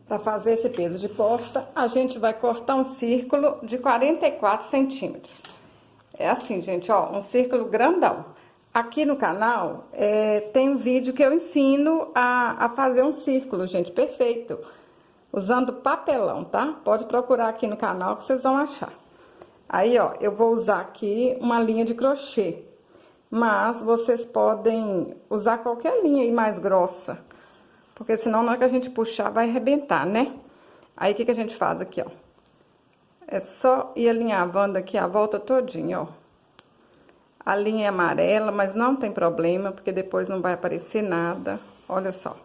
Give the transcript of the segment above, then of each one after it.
Para fazer esse peso de porta, a gente vai cortar um círculo de 44 centímetros. É assim, gente, ó, um círculo grandão. Aqui no canal tem um vídeo que eu ensino a fazer um círculo, gente, perfeito. Usando papelão, tá? Pode procurar aqui no canal que vocês vão achar. Aí, ó, eu vou usar aqui uma linha de crochê. Mas vocês podem usar qualquer linha aí mais grossa. Porque senão na hora que a gente puxar vai arrebentar, né? Aí, o que a gente faz aqui, ó? É só ir alinhavando aqui a volta todinha, ó. A linha é amarela, mas não tem problema, porque depois não vai aparecer nada. Olha só.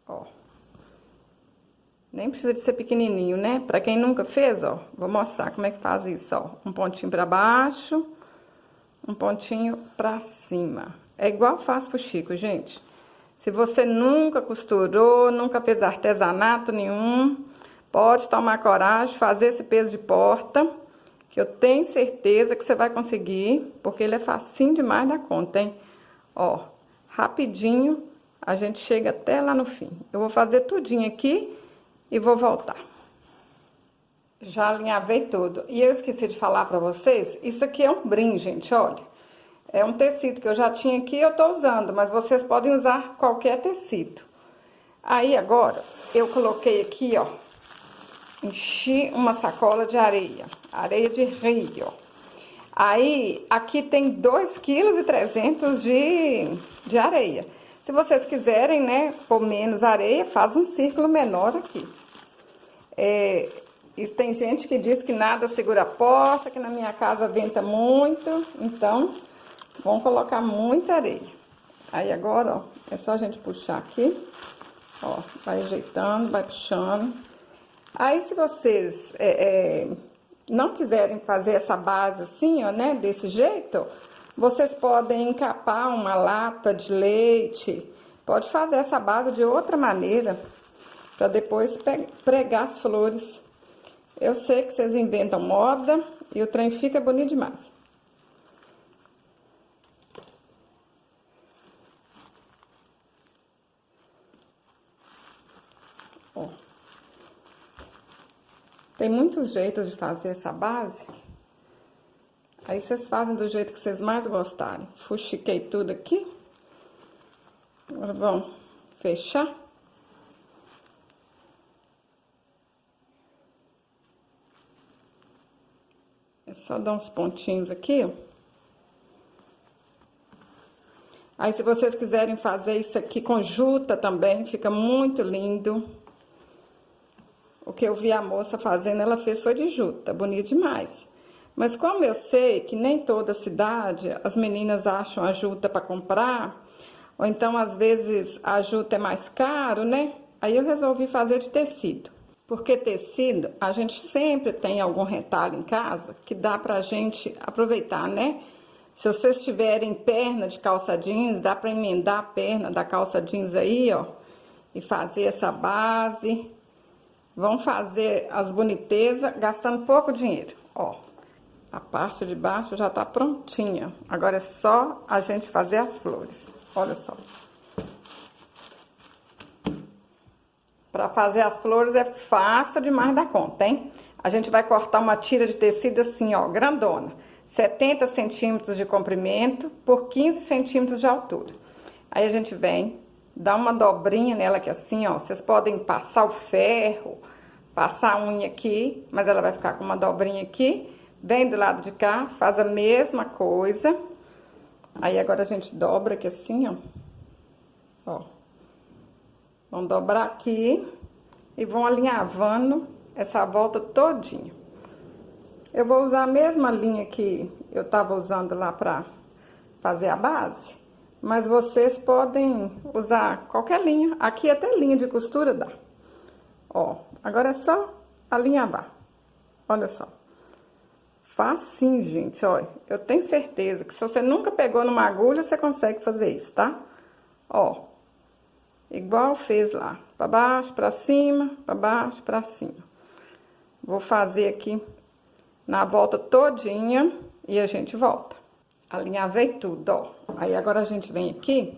Ó. Nem precisa de ser pequenininho, né? Pra quem nunca fez, ó, vou mostrar como é que faz isso, ó. Um pontinho pra baixo, um pontinho pra cima. É igual faz fuxico, gente. Se você nunca costurou, nunca fez artesanato nenhum, pode tomar coragem, fazer esse peso de porta, que eu tenho certeza que você vai conseguir, porque ele é facinho demais da conta, hein? Ó, rapidinho, a gente chega até lá no fim. Eu vou fazer tudinho aqui e vou voltar. Já alinhavei tudo. E eu esqueci de falar pra vocês, isso aqui é um brim, gente, olha. É um tecido que eu já tinha aqui, eu tô usando, mas vocês podem usar qualquer tecido. Aí, agora, eu coloquei aqui, ó, enchi uma sacola de areia, areia de rio. Aí, aqui tem 2,3 kg de areia. Se vocês quiserem, né, pôr menos areia, faz um círculo menor aqui. Tem gente que diz que nada segura a porta, que na minha casa venta muito, então vamos colocar muita areia. Aí agora, ó, é só a gente puxar aqui, ó, vai ajeitando, vai puxando. Aí se vocês não quiserem fazer essa base assim, ó, né, desse jeito, vocês podem encapar uma lata de leite, pode fazer essa base de outra maneira, para depois pregar as flores. Eu sei que vocês inventam moda e o trem fica bonito demais. Ó. Tem muitos jeitos de fazer essa base. Aí vocês fazem do jeito que vocês mais gostarem. Fuxiquei tudo aqui. Agora vamos fechar. É só dar uns pontinhos aqui, ó. Aí, se vocês quiserem fazer isso aqui com juta também, fica muito lindo. O que eu vi a moça fazendo, ela fez foi de juta, bonito demais. Mas como eu sei que nem toda cidade as meninas acham a juta para comprar, ou então às vezes a juta é mais caro, né? Aí eu resolvi fazer de tecido. Porque tecido, a gente sempre tem algum retalho em casa que dá pra gente aproveitar, né? Se vocês tiverem perna de calça jeans, dá pra emendar a perna da calça jeans aí, ó, e fazer essa base. Vão fazer as bonitezas gastando pouco dinheiro, ó. A parte de baixo já tá prontinha. Agora é só a gente fazer as flores. Olha só. Pra fazer as flores é fácil demais da conta, hein? A gente vai cortar uma tira de tecido assim, ó, grandona. 70 centímetros de comprimento por 15 centímetros de altura. Aí a gente vem, dá uma dobrinha nela aqui assim, ó. Vocês podem passar o ferro, passar a unha aqui, mas ela vai ficar com uma dobrinha aqui. Vem do lado de cá, faz a mesma coisa. Aí agora a gente dobra aqui assim, ó. Ó. Vão dobrar aqui e vão alinhavando essa volta todinha. Eu vou usar a mesma linha que eu tava usando lá pra fazer a base, mas vocês podem usar qualquer linha. Aqui até linha de costura dá. Ó, agora é só alinhavar. Olha só. Facinho, gente, olha. Eu tenho certeza que se você nunca pegou numa agulha, você consegue fazer isso, tá? Ó. Igual fez lá. Pra baixo, pra cima, pra baixo, pra cima. Vou fazer aqui na volta todinha e a gente volta. Alinhavei tudo, ó. Aí agora a gente vem aqui,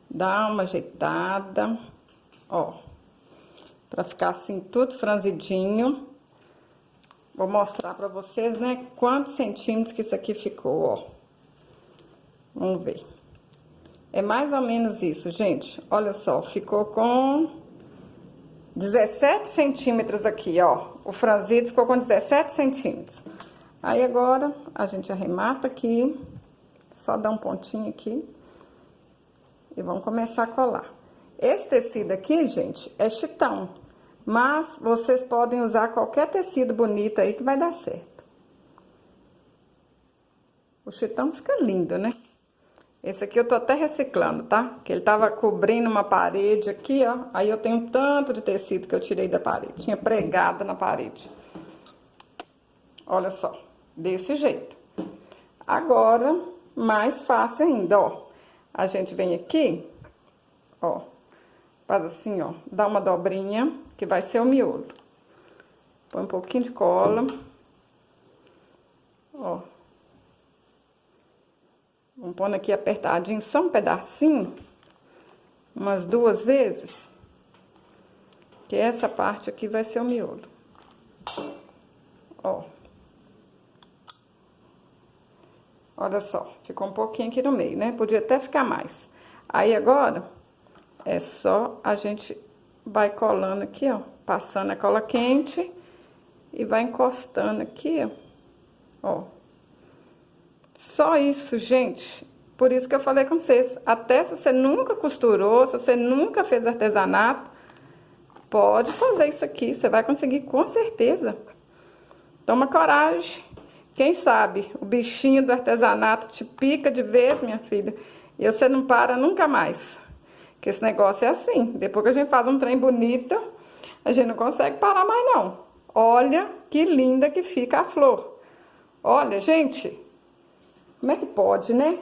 dá uma ajeitada, ó. Pra ficar assim, tudo franzidinho. Vou mostrar pra vocês, né, quantos centímetros que isso aqui ficou, ó. Vamos ver. É mais ou menos isso, gente. Olha só, ficou com 17 centímetros aqui, ó. O franzido ficou com 17 centímetros. Aí agora, a gente arremata aqui. Só dá um pontinho aqui. E vamos começar a colar. Esse tecido aqui, gente, é chitão. Mas vocês podem usar qualquer tecido bonito aí que vai dar certo. O chitão fica lindo, né? Esse aqui eu tô até reciclando, tá? Que ele tava cobrindo uma parede aqui, ó. Aí eu tenho tanto de tecido que eu tirei da parede. Tinha pregado na parede. Olha só. Desse jeito. Agora, mais fácil ainda, ó. A gente vem aqui, ó. Faz assim, ó. Dá uma dobrinha, que vai ser o miolo. Põe um pouquinho de cola. Ó. Vamos pondo aqui apertadinho, só um pedacinho. Umas 2 vezes. Que essa parte aqui vai ser o miolo. Ó. Olha só, ficou um pouquinho aqui no meio, né? Podia até ficar mais. Aí agora, é só a gente vai colando aqui, ó. Passando a cola quente e vai encostando aqui, ó. Só isso, gente. Por isso que eu falei com vocês. Até se você nunca costurou, se você nunca fez artesanato, pode fazer isso aqui. Você vai conseguir com certeza. Toma coragem. Quem sabe o bichinho do artesanato te pica de vez, minha filha, e você não para nunca mais. Porque esse negócio é assim. Depois que a gente faz um trem bonito, a gente não consegue parar mais, não. Olha que linda que fica a flor. Olha, gente... Como é que pode, né?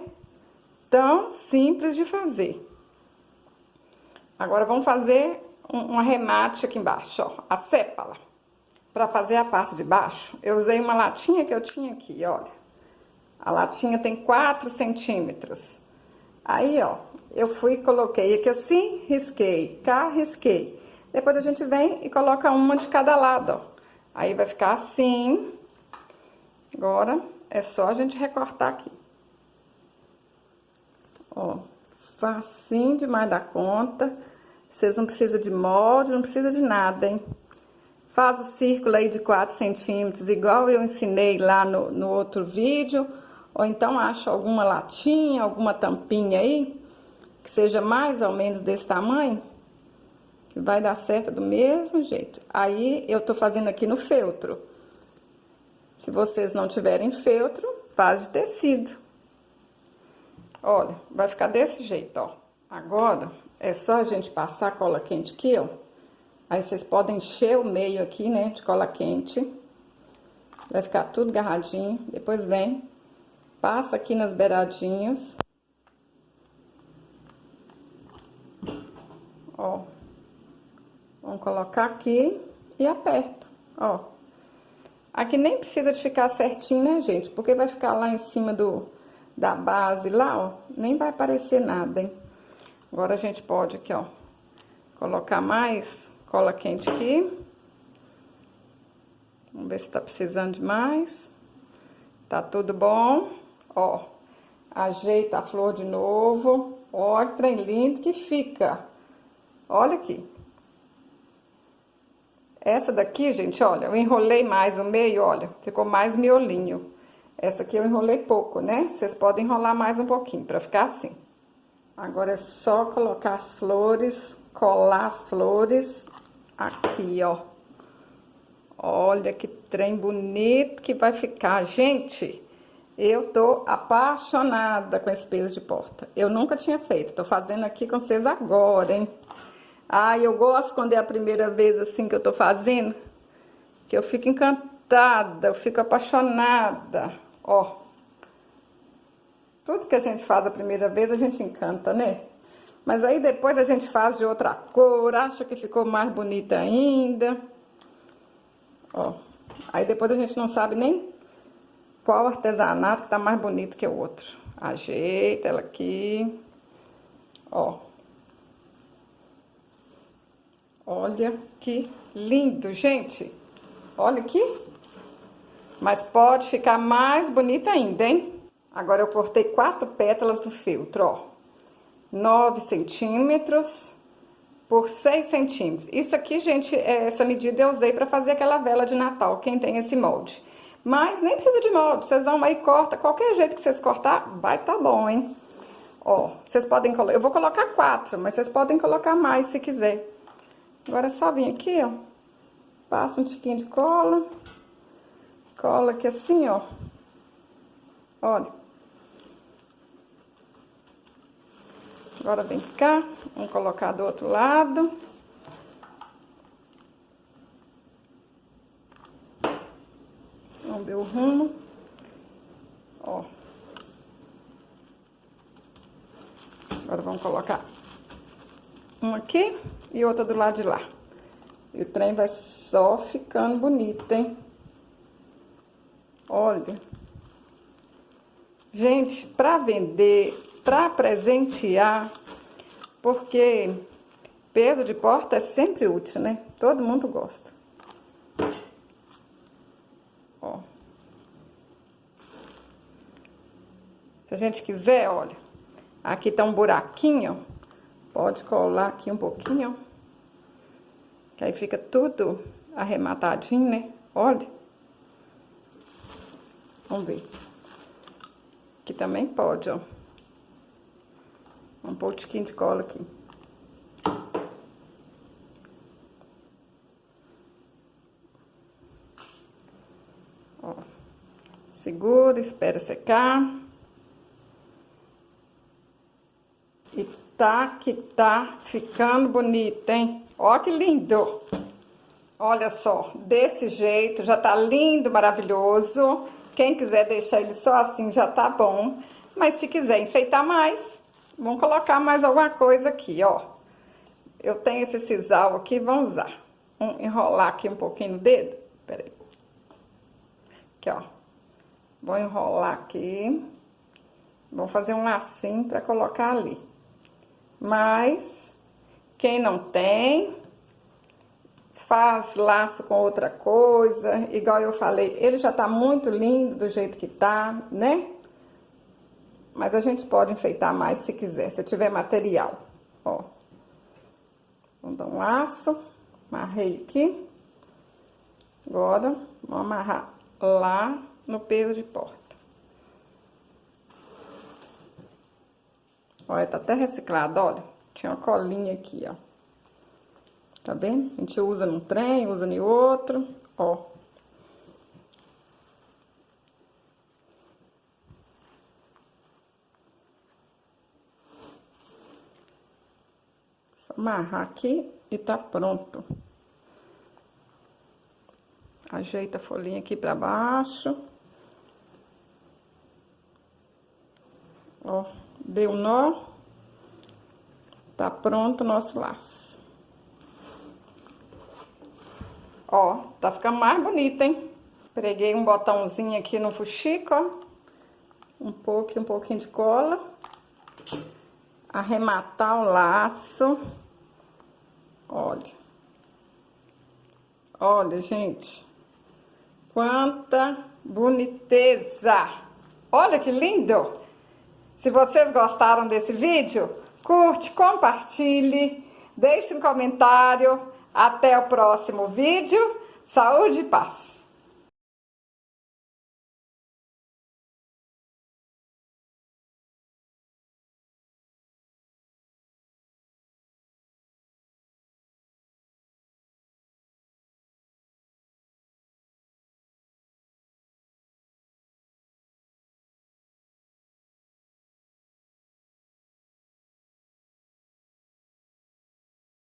Tão simples de fazer. Agora, vamos fazer um arremate aqui embaixo, ó. A sépala. Para fazer a parte de baixo, eu usei uma latinha que eu tinha aqui, olha. A latinha tem 4 centímetros. Aí, ó, eu fui e coloquei aqui assim, risquei, cá, risquei. Depois a gente vem e coloca uma de cada lado, ó. Aí vai ficar assim. Agora... é só a gente recortar aqui. Ó, facinho demais da conta. Vocês não precisam de molde, não precisa de nada, hein? Faz o círculo aí de 4 centímetros, igual eu ensinei lá no outro vídeo. Ou então acha alguma latinha, alguma tampinha aí, que seja mais ou menos desse tamanho, que vai dar certo do mesmo jeito. Aí, eu tô fazendo aqui no feltro. Se vocês não tiverem feltro, faz de tecido. Olha, vai ficar desse jeito, ó. Agora, é só a gente passar a cola quente aqui, ó. Aí, vocês podem encher o meio aqui, né, de cola quente. Vai ficar tudo agarradinho. Depois vem, passa aqui nas beiradinhas. Ó. Vamos colocar aqui e aperta, ó. Aqui nem precisa de ficar certinho, né, gente? Porque vai ficar lá em cima da base, lá, ó. Nem vai aparecer nada, hein? Agora, a gente pode aqui, ó, colocar mais cola quente aqui. Vamos ver se tá precisando de mais. Tá tudo bom. Ó, ajeita a flor de novo. Ó, que trem lindo que fica. Olha aqui. Essa daqui, gente, olha, eu enrolei mais no meio, olha, ficou mais miolinho. Essa aqui eu enrolei pouco, né? Vocês podem enrolar mais um pouquinho, pra ficar assim. Agora é só colocar as flores, colar as flores aqui, ó. Olha que trem bonito que vai ficar. Gente, eu tô apaixonada com esse peso de porta. Eu nunca tinha feito, tô fazendo aqui com vocês agora, hein? Ai, eu gosto quando é a primeira vez assim que eu tô fazendo, que eu fico encantada, eu fico apaixonada. Ó, tudo que a gente faz a primeira vez a gente encanta, né? Mas aí depois a gente faz de outra cor, acha que ficou mais bonita ainda. Ó, aí depois a gente não sabe nem qual artesanato que tá mais bonito que o outro. Ajeita ela aqui, ó. Olha que lindo, gente. Olha aqui. Mas pode ficar mais bonita ainda, hein? Agora eu cortei 4 pétalas do feltro, ó. 9 centímetros por 6 centímetros. Isso aqui, gente, essa medida eu usei pra fazer aquela vela de Natal, quem tem esse molde. Mas nem precisa de molde, vocês vão aí e corta, qualquer jeito que vocês cortar, vai tá bom, hein? Ó, vocês podem colocar, eu vou colocar 4, mas vocês podem colocar mais se quiser. Agora é só vir aqui, ó, passa um tiquinho de cola, cola aqui assim, ó, olha. Agora vem cá, vamos colocar do outro lado. Vamos ver o rumo, ó. Agora vamos colocar uma aqui e outra do lado de lá. E o trem vai só ficando bonito, hein? Olha. Gente, pra vender, pra presentear, porque peso de porta é sempre útil, né? Todo mundo gosta. Ó. Se a gente quiser, olha, aqui tá um buraquinho, pode colar aqui um pouquinho, que aí fica tudo arrematadinho, né? Olha. Vamos ver. Aqui também pode, ó. Vamos pôr um tiquinho de cola aqui. Ó. Segura, espera secar. E tá que tá ficando bonito, hein? Ó que lindo! Olha só, desse jeito, já tá lindo, maravilhoso. Quem quiser deixar ele só assim já tá bom. Mas se quiser enfeitar mais, vamos colocar mais alguma coisa aqui, ó. Eu tenho esse sisal aqui, vamos usar. Vamos enrolar aqui um pouquinho no dedo. Pera aí. Aqui, ó. Vou enrolar aqui. Vamos fazer um lacinho pra colocar ali. Mas, quem não tem, faz laço com outra coisa. Igual eu falei, ele já tá muito lindo do jeito que tá, né? Mas a gente pode enfeitar mais se quiser, se tiver material. Ó. Vamos dar um laço. Amarrei aqui. Agora, vamos amarrar lá no peso de porta. Olha, tá até reciclado, olha. Tinha uma colinha aqui, ó. Tá vendo? A gente usa num trem, usa em outro, ó. Só amarrar aqui e tá pronto. Ajeita a folhinha aqui pra baixo. Ó, deu nó. Tá pronto o nosso laço. Ó, tá ficando mais bonito, hein? Preguei um botãozinho aqui no fuxico, ó. Um pouquinho de cola. Arrematar o laço. Olha. Olha, gente. Quanta boniteza! Olha que lindo! Se vocês gostaram desse vídeo, curte, compartilhe, deixe um comentário. Até o próximo vídeo. Saúde e paz!